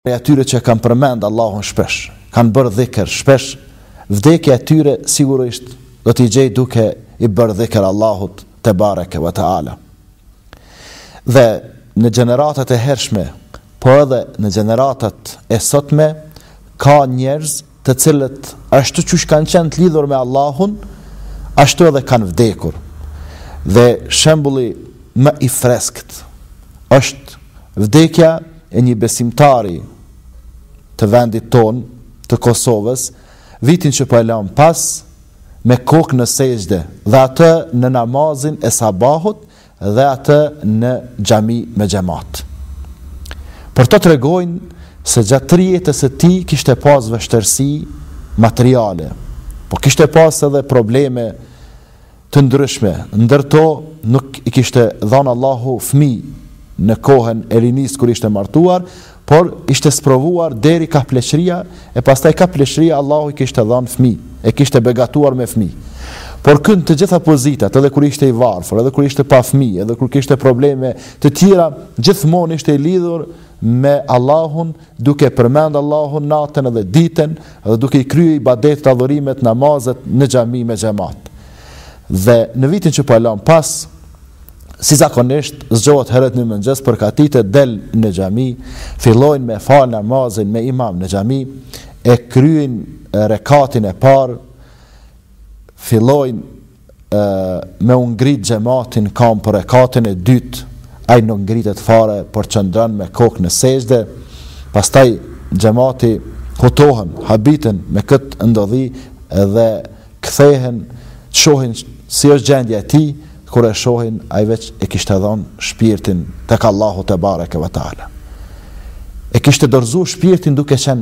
e atyre që kanë përmend Allahun shpesh, kanë bërë dhikr shpesh, vdekja e tyre sigurisht do t'i gjej duke i bërë dhikr Allahut te bareke ve taala. Dhe në gjeneratat e hershme, po edhe në gjeneratat e sotme, ka njerëz të cilët ashtu që kanë qenë të lidhur me Allahun, ashtu edhe kanë vdekur. Dhe shembulli më i freskët është vdekja e një besimtari të vendit ton, të Kosovës, vitin që po e lëm pas, me kokë në sejdë, dhe atë në namazin e sabahut, dhe atë në xhami me xhamat. Për të tregojnë se gjatë jetës së tij kishte pas vështirësi materiale, po kishte pas edhe probleme të ndryshme. Ndërto nuk i kishte dhënë Allahu fëmijë në kohën e rinis kur ishte martuar, por ishte sprovuar deri ka pleqëria, e pastaj ka pleqëria Allahu i kishte dhënë fëmijë, e kishte begatuar me fëmijë. Por kënd të gjitha pozitat, edhe kur ishte i varfër, edhe kur ishte pa fëmijë, edhe kur kishte probleme të tjera, gjithmonë ishte i lidhur me Allahun, duke përmend Allahun natën edhe ditën, edhe duke i kryer ibadet, adhurimet, namazet në xhami me xhamat. Dhe në vitin që po e lëm pas, si zakonisht zgjohet herët në mëngjes përgatitet del në xhami, fillojnë me fal namazin me imam në xhami, e kryejnë rekatin e parë, fillojnë me u ngrit xhamatin kam për rekatin e dytë, ai nuk ngritet fare, por qëndron me kokë në sejdë. Pastaj xhamati hutohen, habiten me këtë ndodhi dhe kthehen, shohin si është gjendja e tij. Kur e shohin, ai veç e kishte dhënë shpirtin tek Allahu te bareke ve taala. E kishte dorëzuar shpirtin duke qenë